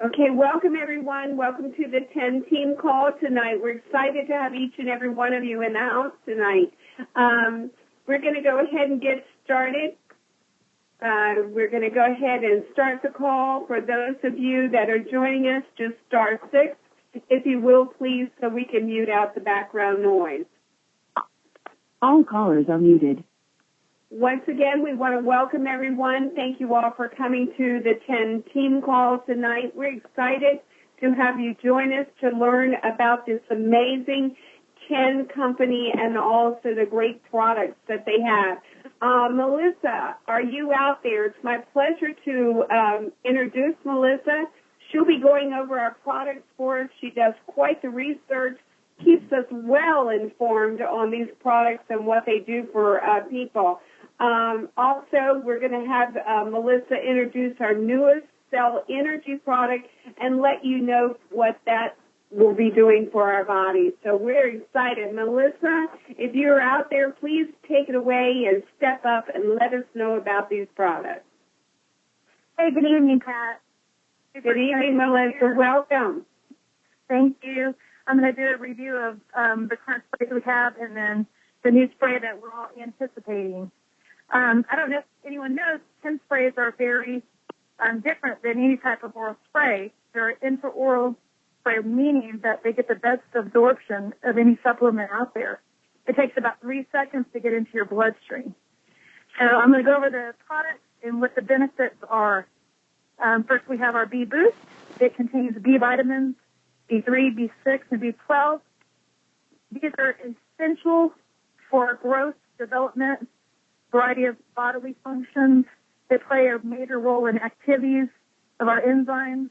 Okay, welcome everyone. Welcome to the 10 team call tonight. We're excited to have each and every one of you in the house tonight. We're going to go ahead and get started. We're going to go ahead and start the call. For those of you that are joining us, just star 6, if you will, please, so we can mute out the background noise. All callers are muted. Once again, we want to welcome everyone. Thank you all for coming to the 10 team call tonight. We're excited to have you join us to learn about this amazing 10 company and also the great products that they have. Melissa, are you out there? It's my pleasure to introduce Melissa. She'll be going over our products for us. She does quite the research, keeps us well informed on these products and what they do for people. Also, we're going to have Melissa introduce our newest Cell Energy product and let you know what that will be doing for our bodies. So we're excited. Melissa, if you're out there, please take it away and step up and let us know about these products. Hey, good evening, Pat. Good evening, Melissa. Welcome. Thank you. I'm going to do a review of the current sprays we have and then the new spray that we're all anticipating. I don't know if anyone knows, 10 sprays are very different than any type of oral spray. They're intraoral spray, meaning that they get the best absorption of any supplement out there. It takes about 3 seconds to get into your bloodstream. So I'm going to go over the products and what the benefits are. First, we have our B Boost. It contains B vitamins, B3, B6, and B12. These are essential for growth, development, variety of bodily functions. They play a major role in activities of our enzymes,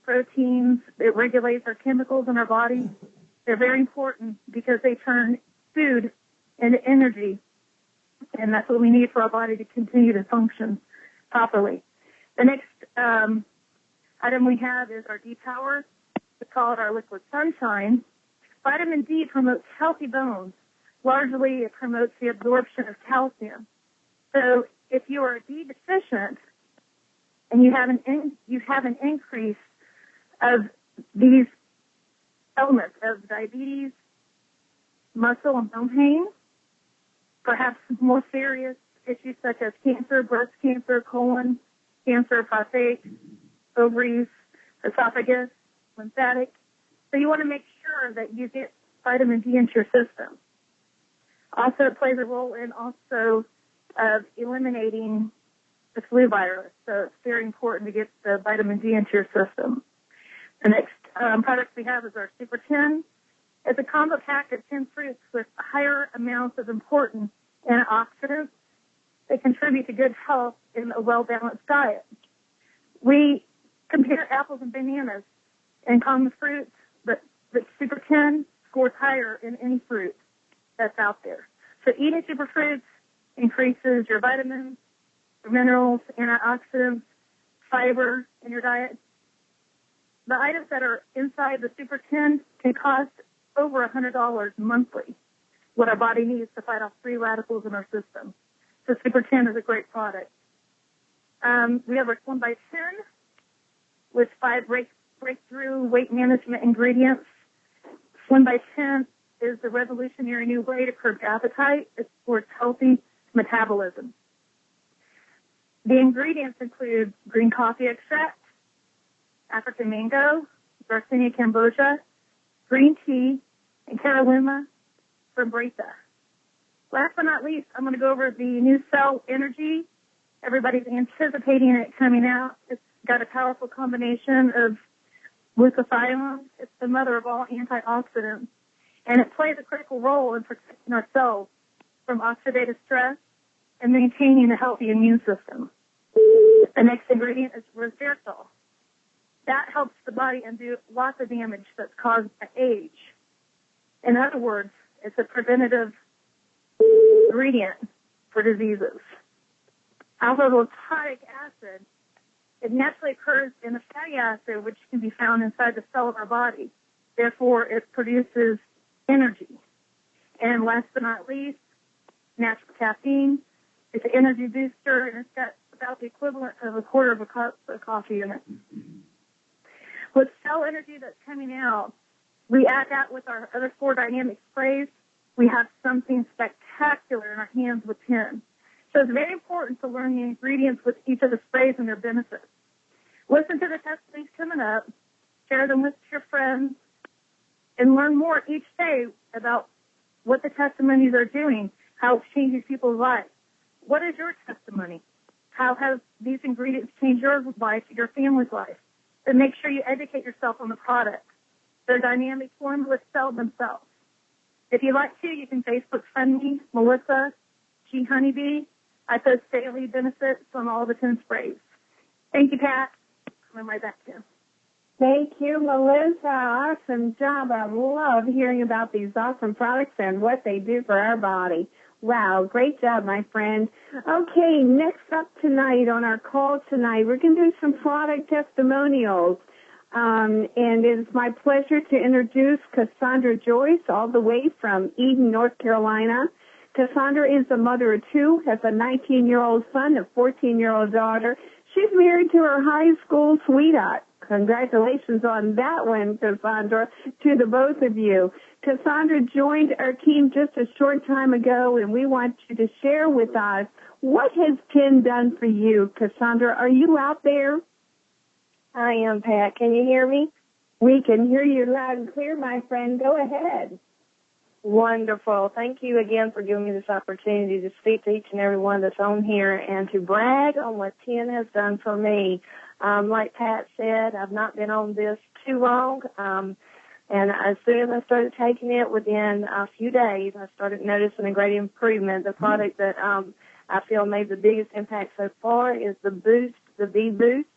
proteins. It regulates our chemicals in our body. They're very important because they turn food into energy, and that's what we need for our body to continue to function properly. The next item we have is our D-Power. We call it our Liquid Sunshine. Vitamin D promotes healthy bones. Largely, it promotes the absorption of calcium. So if you are D deficient and you have an increase of these elements of diabetes, muscle and bone pain, perhaps more serious issues such as cancer, breast cancer, colon cancer, prostate, ovaries, esophagus, lymphatic. So you want to make sure that you get vitamin D into your system. Also, it plays a role in also of eliminating the flu virus. So it's very important to get the vitamin D into your system. The next product we have is our Super 10. It's a combo pack of 10 fruits with higher amounts of important antioxidants that contribute to good health in a well-balanced diet. We compare apples and bananas and common fruits, but Super 10 scores higher in any fruit that's out there. So eating super fruits increases your vitamins, your minerals, antioxidants, fiber in your diet. The items that are inside the Super 10 can cost over $100 monthly, what our body needs to fight off free radicals in our system. So Super 10 is a great product. We have our 1x10 with 5 breakthrough weight management ingredients. 1x10 is a revolutionary new way to curb appetite. It supports healthy metabolism. The ingredients include green coffee extract, African mango, Garcinia cambogia, green tea, and Caroluma from Brita. Last but not least, I'm going to go over the new Cell Energy. Everybody's anticipating it coming out. It's got a powerful combination of glutathione. It's the mother of all antioxidants, and it plays a critical role in protecting our cells from oxidative stress and maintaining a healthy immune system. The next ingredient is resveratrol. That helps the body undo lots of damage that's caused by age. In other words, it's a preventative ingredient for diseases. Alpha-lipoic acid, it naturally occurs in the fatty acid, which can be found inside the cell of our body. Therefore, it produces energy. And last but not least, natural caffeine. It's an energy booster, and it's got about the equivalent of a quarter of a cup of coffee in it. With cell energy that's coming out, we add that with our other 4 dynamic sprays, we have something spectacular in our hands with 10. So it's very important to learn the ingredients with each of the sprays and their benefits. Listen to the testimonies coming up, share them with your friends, and learn more each day about what the testimonies are doing, how it's changing people's lives. What is your testimony? How have these ingredients changed your life, your family's life? And make sure you educate yourself on the product. Their dynamic formulas sell themselves. If you'd like to, you can Facebook friend me, Melissa G. Honeybee. I post daily benefits on all the 10 sprays. Thank you, Pat. Coming right back to you. Thank you, Melissa. Awesome job. I love hearing about these awesome products and what they do for our body. Wow, great job, my friend. Okay, next up tonight on our call tonight, we're going to do some product testimonials. And it is my pleasure to introduce Cassandra Joyce, all the way from Eden, North Carolina. Cassandra is a mother of 2, has a 19-year-old son, a 14-year-old daughter. She's married to her high school sweetheart. Congratulations on that one, Cassandra, to the both of you. Cassandra joined our team just a short time ago, and we want you to share with us, what has 10 done for you? Cassandra, are you out there? I am, Pat. Can you hear me? We can hear you loud and clear, my friend. Go ahead. Wonderful. Thank you again for giving me this opportunity to speak to each and every one that's on here and to brag on what 10 has done for me. Like Pat said, I've not been on this too long, and as soon as I started taking it, within a few days, I started noticing a great improvement. The product that I feel made the biggest impact so far is the Boost, the B-Boost.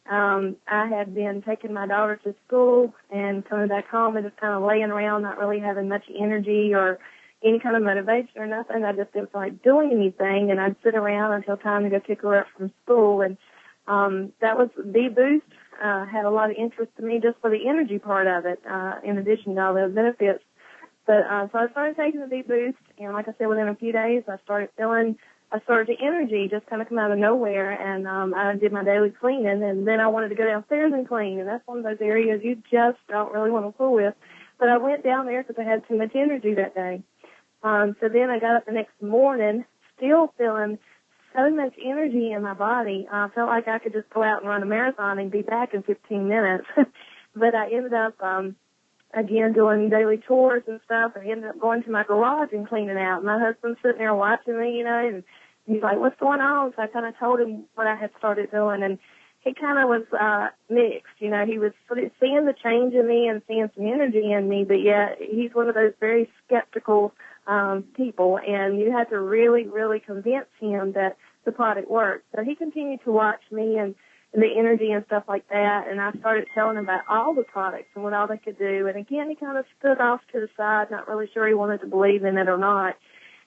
I had been taking my daughter to school and coming back home and just kind of laying around, not really having much energy or any kind of motivation or nothing. I just didn't feel like doing anything, and I'd sit around until time to go pick her up from school. And that was B-Boost. Had a lot of interest to me just for the energy part of it, in addition to all the benefits. But so I started taking the B-Boost, and like I said, within a few days, I started feeling a surge of energy just kind of come out of nowhere, and I did my daily cleaning, and then I wanted to go downstairs and clean, and that's one of those areas you just don't really want to fool with. But I went down there because I had too much energy that day. So then I got up the next morning still feeling so much energy in my body. I felt like I could just go out and run a marathon and be back in 15 minutes. But I ended up, again, doing daily chores and stuff. I ended up going to my garage and cleaning out. My husband's sitting there watching me, and he's like, what's going on? So I kind of told him what I had started doing, and he kind of was mixed. He was seeing the change in me and seeing some energy in me, but yet he's one of those very skeptical people, and you had to really, really convince him that the product worked. So he continued to watch me and the energy and stuff like that, and I started telling him about all the products and what all they could do. And again, he kind of stood off to the side, not really sure he wanted to believe in it or not.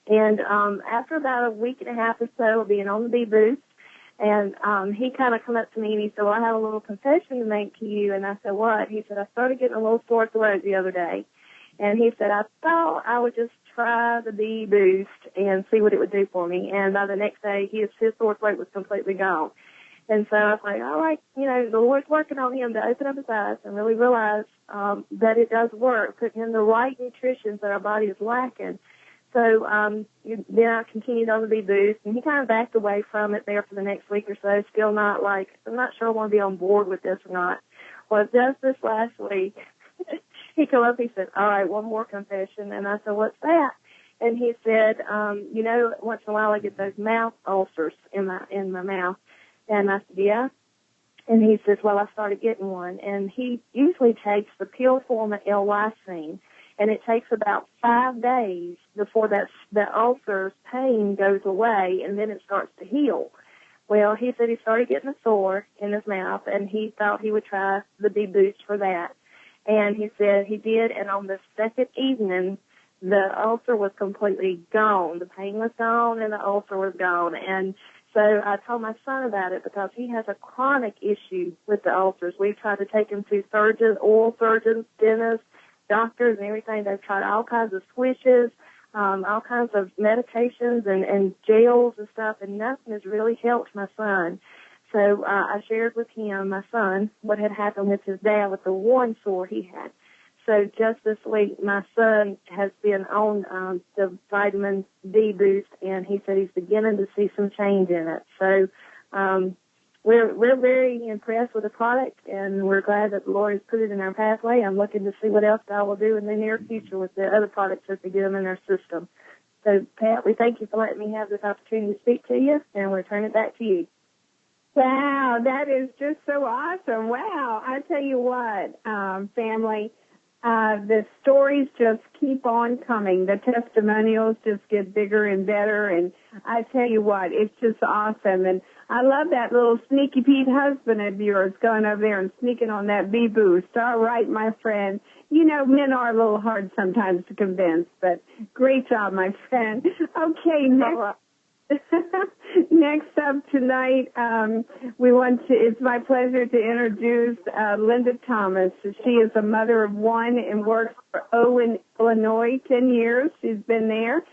And after about a week and a half or so of being on the B-Boost, and he kind of come up to me and he said, well, I have a little confession to make to you. And I said, what? He said, I started getting a little sore throat the other day. And he said, I thought I would just try the B-Boost and see what it would do for me. And by the next day, his sore throat was completely gone. And so I was like, all right, the Lord's working on him to open up his eyes and really realize that it does work, putting in the right nutrition that our body is lacking. So then I continued on the B-Boost, and he kind of backed away from it there for the next week or so, still not like, I'm not sure I want to be on board with this or not. Well, just this last week, he came up, he said, all right, one more confession. And I said, what's that? And he said, once in a while I get those mouth ulcers in my mouth. And I said, yeah. And he says, well, I started getting one. And he usually takes the pill form of L-lysine, and it takes about 5 days before that ulcer's pain goes away, and then it starts to heal. Well, he said he started getting a sore in his mouth, and he thought he would try the B-Boost for that. And he said he did, and on the second evening, the ulcer was completely gone. The pain was gone, and the ulcer was gone. And so I told my son about it because he has a chronic issue with the ulcers. We've tried to take him to surgeons, oral surgeons, dentists, doctors, and everything. They've tried all kinds of swishes, all kinds of medications and gels and stuff, and nothing has really helped my son. So I shared with him, my son, what had happened with his dad with the one sore he had. So just this week, my son has been on the vitamin D boost, and he said he's beginning to see some change in it. So we're very impressed with the product, and we're glad that the Lord has put it in our pathway. I'm looking to see what else God will do in the near future with the other products that we get them in our system. So, Pat, we thank you for letting me have this opportunity to speak to you, and we'll turn it back to you. Wow, that is just so awesome. Wow, I tell you what, family, the stories just keep on coming. The testimonials just get bigger and better, and I tell you what, it's just awesome. And I love that little sneaky Pete husband of yours going over there and sneaking on that B-boost. All right, my friend. You know, men are a little hard sometimes to convince, but great job, my friend. Okay, next up tonight, it's my pleasure to introduce Linda Thomas. She is a mother of one and works for Owen, Illinois, 10 years. She's been there.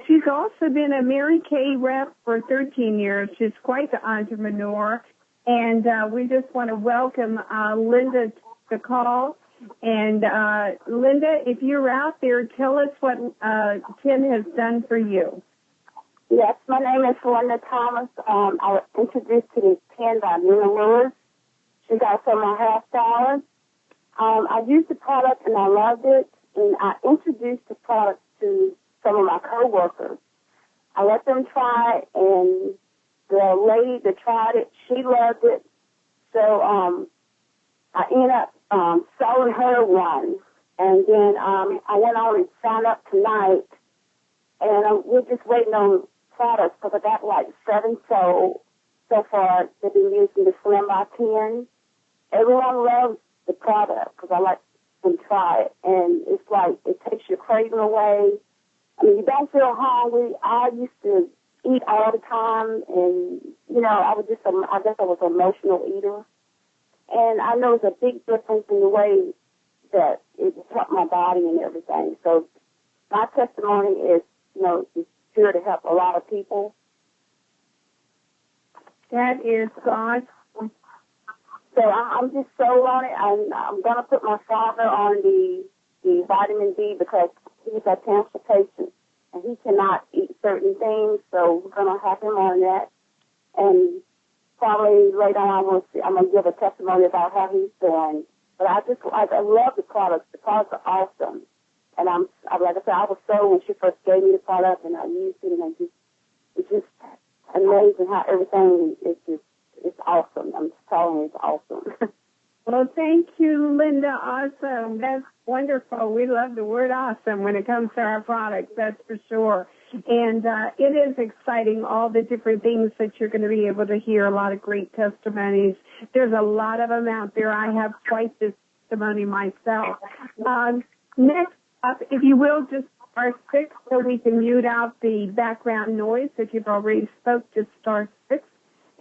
She's also been a Mary Kay rep for 13 years. She's quite the entrepreneur. And we just want to welcome Linda to the call. And Linda, if you're out there, tell us what Tim has done for you. Yes, my name is Linda Thomas. I was introduced to this pen by Nina Lewis. She's also my hairstylist. I used the product and I loved it, and I introduced the product to some of my coworkers. I let them try it, and the lady that tried it, she loved it. So I ended up selling her one, and then I went on and signed up tonight, and we're just waiting on products because I got like 7 sold so far. They've been using the Slim by 10. Everyone loves the product because I like them to try it, and it's like it takes your craving away. I mean, you don't feel hungry. I used to eat all the time, and you know, I guess I was an emotional eater, and I know there's a big difference in the way that it helped my body and everything. So my testimony is, you know, it's here to help a lot of people. That is awesome. So I'm just sold on it. I'm going to put my father on the vitamin D because he's a cancer patient and he cannot eat certain things. So we're going to have him on that. And probably later on I'm going to give a testimony about how he's doing. But I love the products. The products are awesome. And like I said, I was sold when she first gave me the product, and I used it, and it's just amazing how everything is it's awesome. I'm just telling you, it's awesome. Well, thank you, Linda. Awesome. That's wonderful. We love the word awesome when it comes to our products, that's for sure. And it is exciting, all the different things that you're going to be able to hear, a lot of great testimonies. There's a lot of them out there. I have quite this testimony myself. Next up, if you will, just star 6 so we can mute out the background noise. If you've already spoke, just star 6.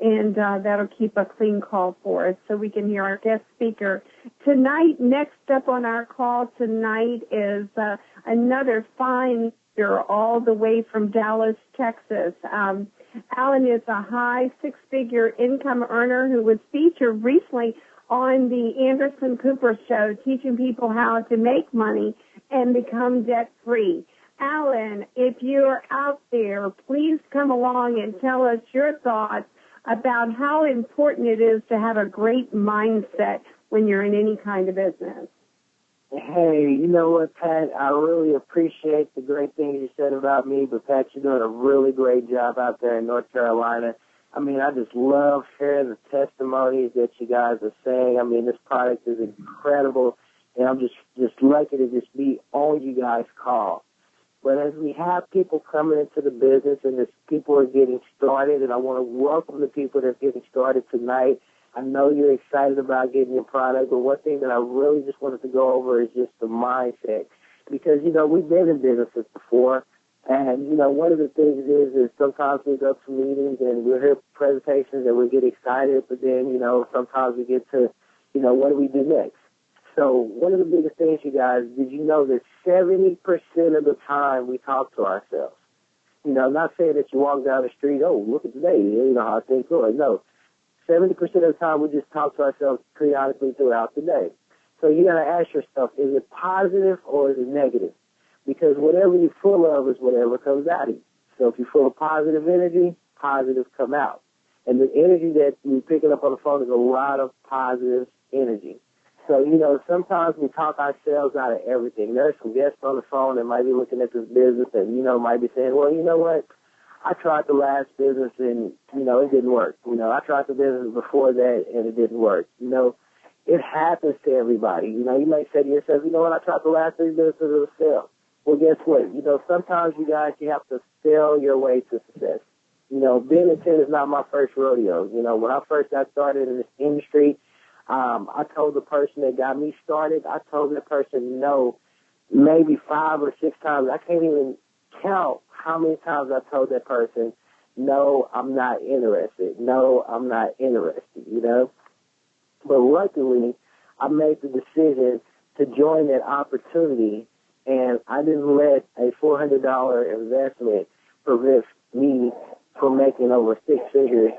And that'll keep a clean call for us so we can hear our guest speaker. Tonight, next up on our call tonight is another fine leader all the way from Dallas, Texas. Alan is a high 6-figure income earner who was featured recently on the Anderson Cooper Show, teaching people how to make money and become debt-free. Alan, if you're out there, please come along and tell us your thoughts about how important it is to have a great mindset when you're in any kind of business. Hey, you know what, Pat? I really appreciate the great things you said about me, but Pat, you're doing a really great job out there in North Carolina. I mean, I just love hearing the testimonies that you guys are saying. I mean, this product is incredible, and I'm just lucky to just be on you guys' call. But as we have people coming into the business and as people are getting started, and I want to welcome the people that are getting started tonight. I know you're excited about getting your product, but one thing that I really just wanted to go over is just the mindset. Because, you know, we've been in businesses before, and, you know, one of the things is sometimes we go to meetings and we'll hear presentations and we get excited, but then, you know, sometimes we get to, you know, what do we do next? So one of the biggest things, you guys, did you know that 70% of the time we talk to ourselves? You know, not saying that you walk down the street, oh, look at today, you know how things go. No. 70% of the time we just talk to ourselves periodically throughout the day. So you got to ask yourself, is it positive or is it negative? Because whatever you're full of is whatever comes out of you. So if you're full of positive energy, positive come out. And the energy that you're picking up on the phone is a lot of positive energy. So, sometimes we talk ourselves out of everything. There's some guests on the phone that might be looking at this business and, might be saying, well, you know what? I tried the last business and, it didn't work. I tried the business before that and it didn't work. It happens to everybody. You might say to yourself, you know what? I tried the last 3 businesses, it was fail. Well, guess what? Sometimes you guys, you have to fail your way to success. Being a 10 is not my first rodeo. When I first got started in this industry, I told the person that got me started, I told that person no maybe 5 or 6 times. I can't even count how many times I told that person, no, I'm not interested. No, I'm not interested, But luckily, I made the decision to join that opportunity, and I didn't let a $400 investment prevent me from making over 6 figures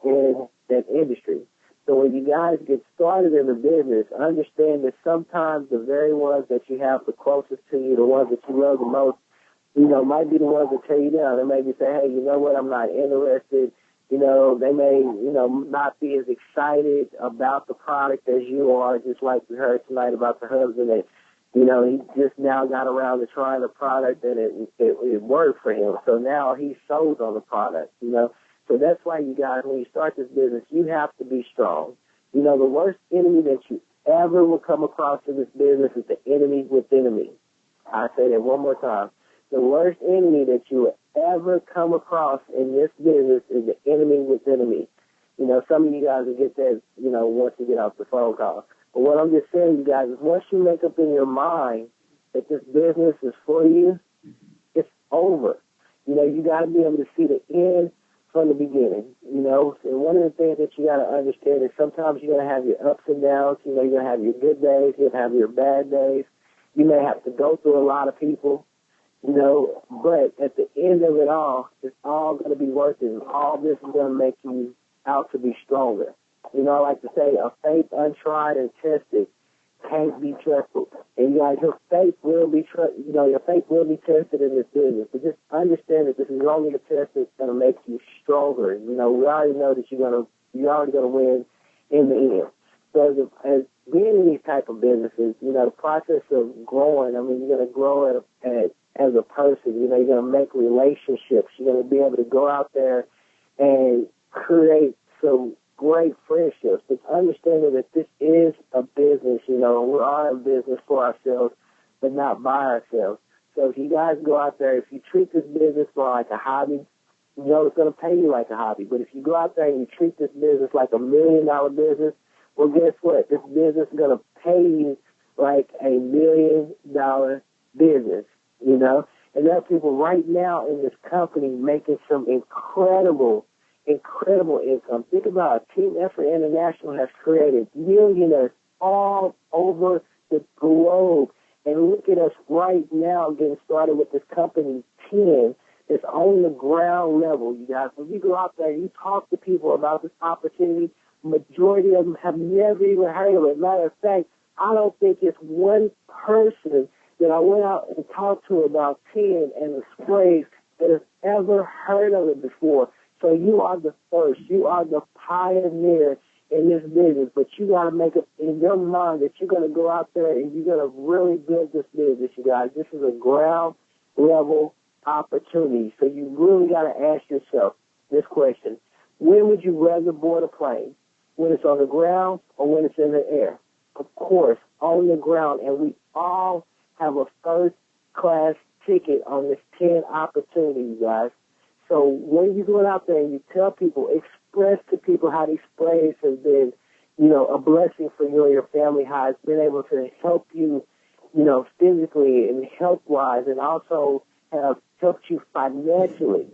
in that industry. So when you guys get started in the business, understand that sometimes the very ones that you have the closest to you, the ones that you love the most, might be the ones that tear you down. They may say, hey, you know what, I'm not interested. They may, not be as excited about the product as you are, just like we heard tonight about the husband that, he just now got around to trying the product and it worked for him. So now he's sold on the product, So that's why you guys, when you start this business, you have to be strong. The worst enemy that you ever will come across in this business is the enemy within me. I say that one more time. The worst enemy that you will ever come across in this business is the enemy within me. Some of you guys will get that, once you get off the phone call. But what I'm just saying, you guys, is once you make up in your mind that this business is for you, it's over. You got to be able to see the end from the beginning, And one of the things that you got to understand is sometimes you're going to have your ups and downs. You're going to have your good days. You're going to have your bad days. You may have to go through a lot of people. But at the end of it all, it's all going to be worth it. And all this is going to make you out to be stronger. I like to say, a faith untried and tested can't be trusted. And you guys, your faith will be tested in this business. But just understand that this is only a test that's going to make you stronger. We already know that you're already going to win in the end. So as being in these type of businesses, the process of growing, you're going to grow as a person. You're going to make relationships. You're going to be able to go out there and create some great friendships. But understanding that this is a business, we are in business for ourselves, but not by ourselves. So if you guys go out there, if you treat this business more like a hobby, it's going to pay you like a hobby. But if you go out there and you treat this business like $1 million business, well, guess what? This business is going to pay you like $1 million business, And there are people right now in this company making some incredible income. Think about it. Team Effort International has created millionaires all over the globe. And look at us right now getting started with this company, 10. It's on the ground level, you guys. When you go out there, you talk to people about this opportunity, majority of them have never even heard of it. Matter of fact, I don't think it's one person that I went out and talked to about 10 and the sprays that has ever heard of it before. So you are the first. You are the pioneer in this business, but you got to make up in your mind that you're going to go out there and you're going to really build this business, you guys. This is a ground level opportunity. So you really got to ask yourself this question. When would you rather board a plane? When it's on the ground or when it's in the air? Of course, on the ground. And we all have a first-class ticket on this 10 opportunity, you guys. So when you're going out there and you tell people, express to people how these sprays have been, a blessing for you and your family, how it's been able to help you, physically and health-wise, and also have helped you financially.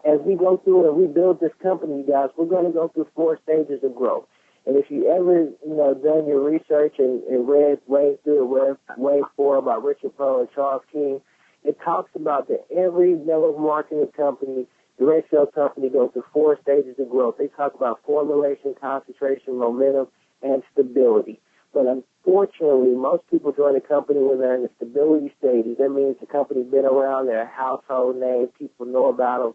As we go through and we build this company, you guys, we're going to go through 4 stages of growth. And if you ever, done your research and read Wave 3 or Wave 4 about Richard Pearl and Charles King, it talks about that every network marketing company The direct sales company goes through 4 stages of growth. They talk about formulation, concentration, momentum, and stability. But unfortunately, most people join a company when they're in the stability stages. That means the company's been around, they're a household name, people know about them.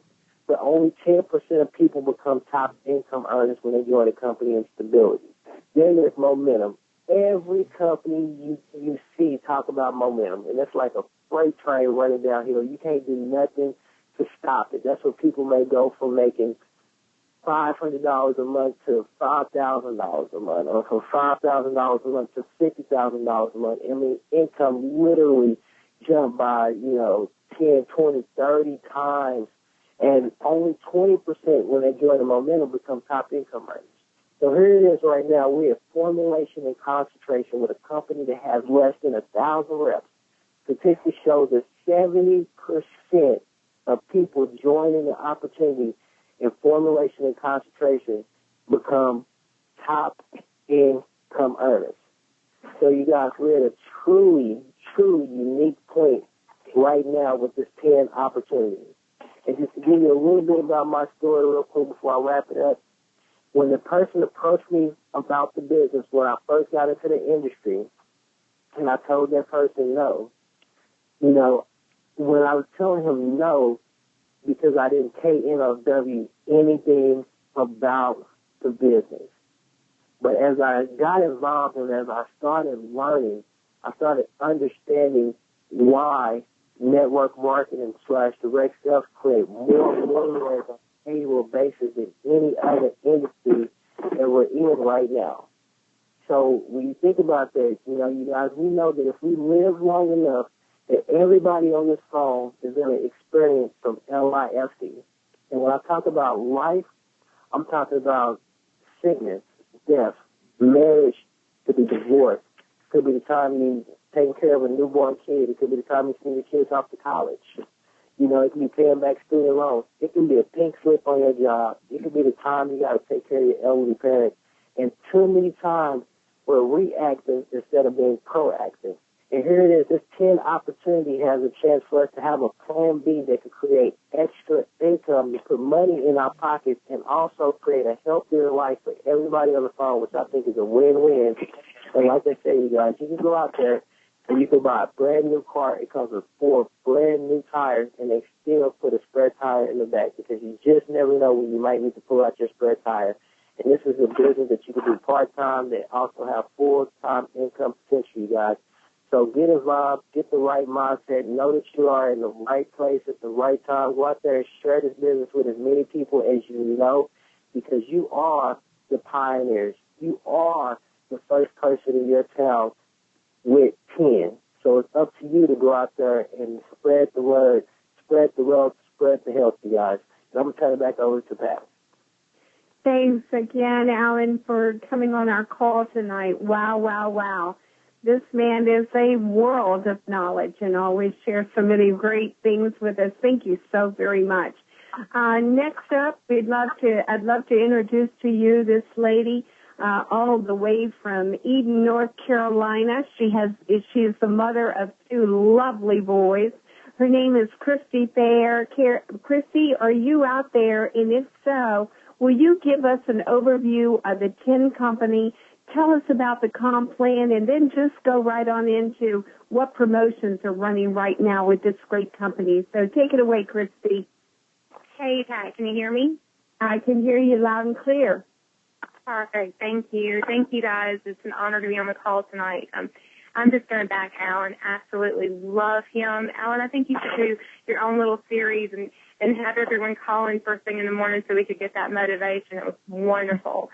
But only 10% of people become top income earners when they join a company in stability. Then there's momentum. Every company you see talk about momentum, and that's like a freight train running downhill. You can't do nothing to stop it. That's where people may go from making $500 a month to $5,000 a month, or from $5,000 a month to $50,000 a month. I mean, income literally jumped by, 10, 20, 30 times, and only 20% when they join the momentum become top income earners. So here it is right now. We have formulation and concentration with a company that has less than 1,000 reps. Statistics show that 70% of people joining the opportunity in formulation and concentration become top income earners. So you guys, we're at a truly, truly unique point right now with this 10 opportunities. And just to give you a little bit about my story real quick before I wrap it up, when the person approached me about the business when I first got into the industry, and I told that person no, when I was telling him no, because I didn't KNOW anything about the business. But as I got involved and as I started learning, I started understanding why network marketing / direct sales create more millionaires on an annual basis than any other industry that we're in right now. So when you think about that, you guys, we know that if we live long enough, that everybody on this phone is going to experience some LIFC. And when I talk about life, I'm talking about sickness, death, marriage, could be divorce, could be the time you taking care of a newborn kid, it could be the time you send your kids off to college. It can be paying back student loans. It can be a pink slip on your job. It could be the time you got to take care of your elderly parents. And too many times we're reactive instead of being proactive. And here it is, this 10 opportunity has a chance for us to have a plan B that could create extra income to put money in our pockets and also create a healthier life for everybody on the phone, which I think is a win-win. And like I say, you guys, you can go out there and you can buy a brand new car. It comes with 4 brand new tires, and they still put a spare tire in the back because you just never know when you might need to pull out your spare tire. And this is a business that you can do part-time that also have full-time income potential, you guys. So get involved, get the right mindset, know that you are in the right place at the right time. Go out there and share this business with as many people as you know, because you are the pioneers. You are the first person in your town with 10. So it's up to you to go out there and spread the word, spread the wealth, spread the health, you guys. And I'm going to turn it back over to Pat. Thanks again, Alan, for coming on our call tonight. Wow, wow, wow. This man is a world of knowledge and always shares so many great things with us. Thank you so very much. Next up, I'd love to introduce to you this lady, all the way from Eden, North Carolina. She is the mother of 2 lovely boys. Her name is Christy Thayer. Christy, are you out there? And if so, will you give us an overview of the 10 company? Tell us about the comp plan, and then just go right on into what promotions are running right now with this great company. So take it away, Christy. Hey, Pat, can you hear me? I can hear you loud and clear. Perfect. Thank you. Thank you, guys. It's an honor to be on the call tonight. I'm just going to back Alan. Absolutely love him. Alan, I think you should do your own little series and have everyone call in first thing in the morning so we could get that motivation. It was wonderful.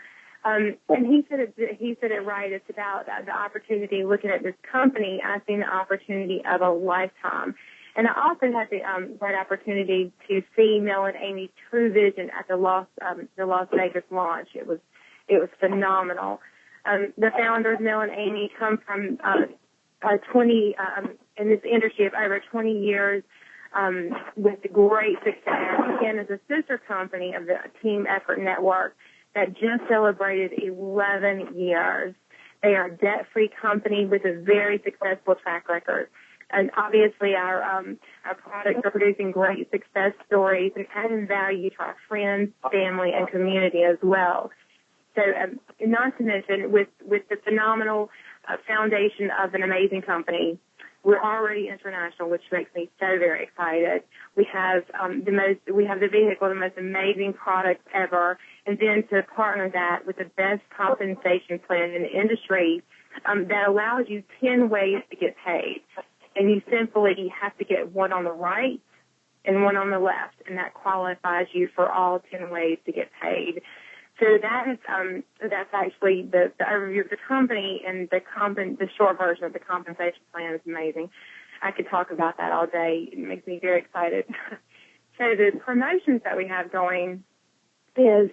And he said it right. It's about the opportunity. Looking at this company, I seen the opportunity of a lifetime. And I also had the great opportunity to see Mel and Amy's true vision at the Las Vegas launch. It was phenomenal. The founders, Mel and Amy, come from 20 in this industry of over 20 years with great success. Again, as a sister company of the Team Effort Network that just celebrated 11 years. They are a debt-free company with a very successful track record. And obviously our products are producing great success stories and adding value to our friends, family, and community as well. So not to mention with the phenomenal foundation of an amazing company, we're already international, which makes me so very excited. We have the vehicle, the most amazing product ever, and then to partner that with the best compensation plan in the industry that allows you 10 ways to get paid. And you simply have to get one on the right and one on the left, and that qualifies you for all 10 ways to get paid. So that's actually the overview of the company, and the short version of the compensation plan is amazing. I could talk about that all day. It makes me very excited. So the promotions that we have going is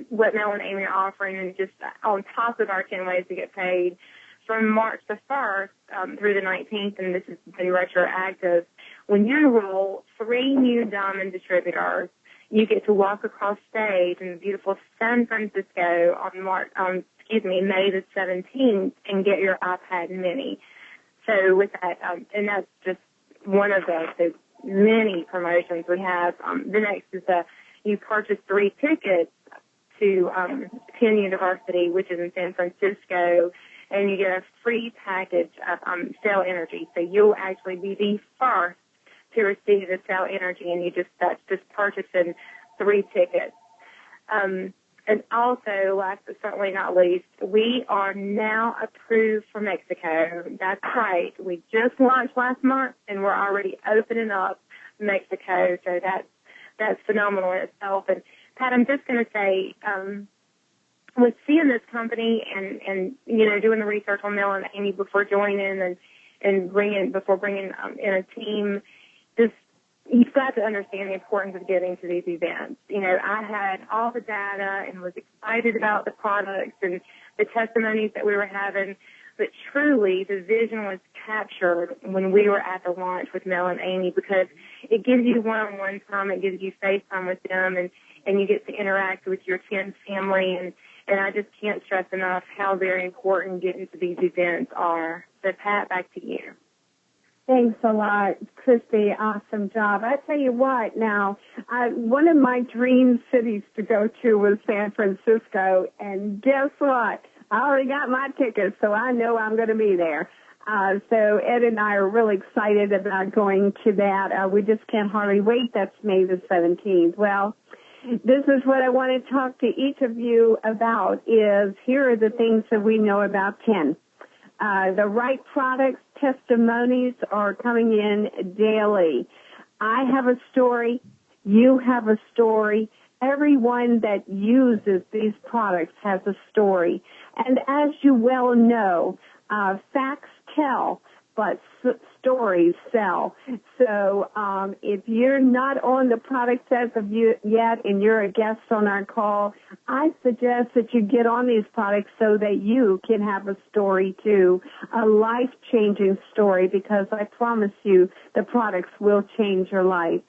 what Mel and Amy are offering, and just on top of our 10 ways to get paid, from March the 1st through the 19th, and this has been retroactive, when you enroll 3 new Diamond distributors, you get to walk across stage in beautiful San Francisco on May the 17th and get your iPad mini. So with that, and that's just one of the many promotions we have. The next is you purchase 3 tickets to Penn University, which is in San Francisco, and you get a free package of Cell Energy. So you'll actually be the first to receive the Cell Energy, and that's just purchasing 3 tickets. And also, last but certainly not least, we are now approved for Mexico. That's right. We just launched last month, and we're already opening up Mexico. So that's phenomenal in itself. And Pat, I'm just going to say, with seeing this company and doing the research on Mel and Amy before joining and bringing in a team, you've got to understand the importance of getting to these events. I had all the data and was excited about the products and the testimonies that we were having, but truly the vision was captured when we were at the launch with Mel and Amy, because it gives you one-on-one time, it gives you face time with them, and you get to interact with your 10 family, and I just can't stress enough how very important getting to these events are. So, Pat, back to you. Thanks a lot, Christy. Awesome job. I tell you what, now, one of my dream cities to go to was San Francisco, and guess what? I already got my tickets, so I know I'm going to be there. So Ed and I are really excited about going to that. We just can't hardly wait. That's May the 17th. Well, this is what I want to talk to each of you about is here are the things that we know about 10. The right products, testimonies are coming in daily. I have a story. You have a story. Everyone that uses these products has a story. And as you well know, facts tell, but stories sell. So if you're not on the product as of yet and you're a guest on our call, I suggest that you get on these products so that you can have a story too, a life-changing story, because I promise you the products will change your life.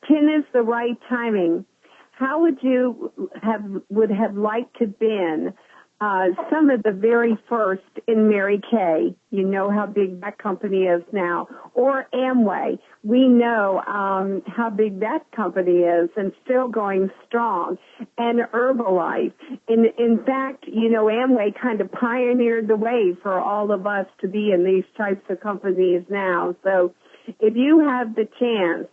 10 is the right timing. How would you have liked to been some of the very first in Mary Kay? You know how big that company is now. Or Amway. We know how big that company is and still going strong. And Herbalife. In fact, Amway kind of pioneered the way for all of us to be in these types of companies now. So if you have the chance,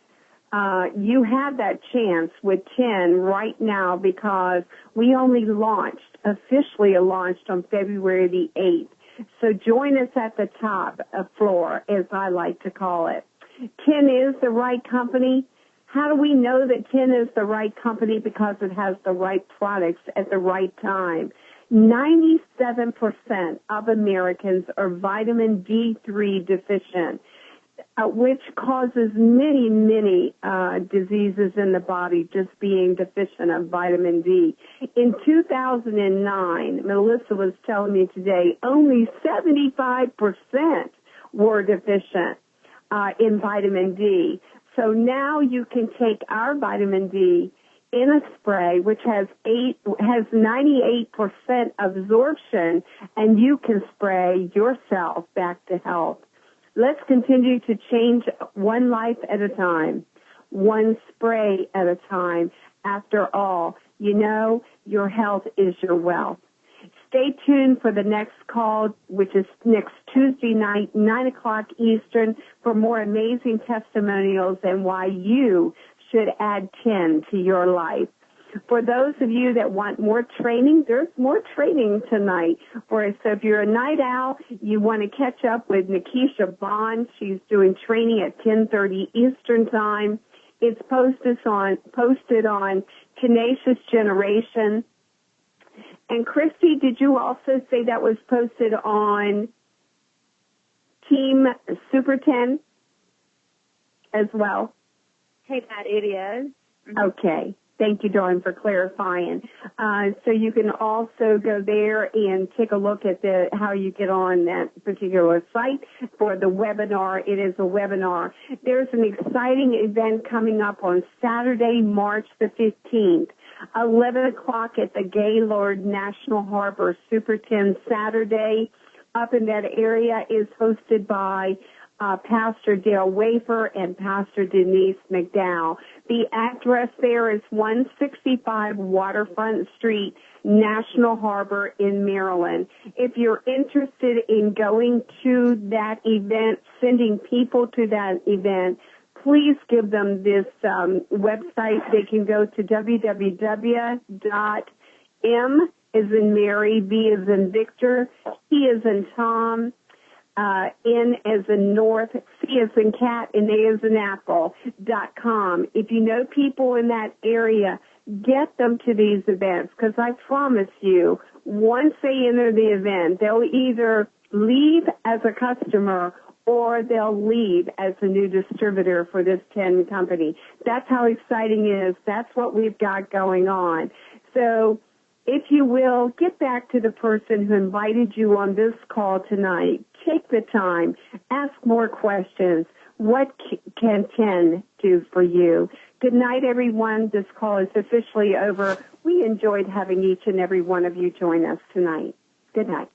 you have that chance with 10 right now, because we only officially launched on February the 8th. So join us at the top floor, as I like to call it. 10 is the right company. How do we know that 10 is the right company? Because it has the right products at the right time. 97% of Americans are vitamin D3 deficient, which causes many, many diseases in the body, just being deficient of vitamin D. In 2009, Melissa was telling me today, only 75% were deficient in vitamin D. So now you can take our vitamin D in a spray, which has 98% absorption, and you can spray yourself back to health. Let's continue to change one life at a time, one spray at a time. After all, you know, your health is your wealth. Stay tuned for the next call, which is next Tuesday night, 9 o'clock Eastern, for more amazing testimonials and why you should add 10 to your life. For those of you that want more training, there's more training tonight. So if you're a night owl, you want to catch up with Nikisha Bond. She's doing training at 10:30 Eastern Time. It's posted on Tenacious Generation. And Christy, did you also say that was posted on Team Super 10 as well? Hey, Pat, it is. Okay. Thank you, Dawn, for clarifying. So you can also go there and take a look at how you get on that particular site for the webinar. It is a webinar. There's an exciting event coming up on Saturday, March the 15th, 11 o'clock at the Gaylord National Harbor Super 10 Saturday. Up in that area is hosted by Pastor Dale Wafer and Pastor Denise McDowell. The address there is 165 Waterfront Street, National Harbor in Maryland. If you're interested in going to that event, sending people to that event, please give them this website. They can go to www.m as in Mary, V as in Victor, T as in Tom, N as in North, C as in Cat, and A as in Apple.com. If you know people in that area, get them to these events, because I promise you, once they enter the event, they'll either leave as a customer or they'll leave as a new distributor for this 10 company. That's how exciting it is. That's what we've got going on. So if you will, get back to the person who invited you on this call tonight. Take the time. Ask more questions. What can 10 do for you? Good night, everyone. This call is officially over. We enjoyed having each and every one of you join us tonight. Good night.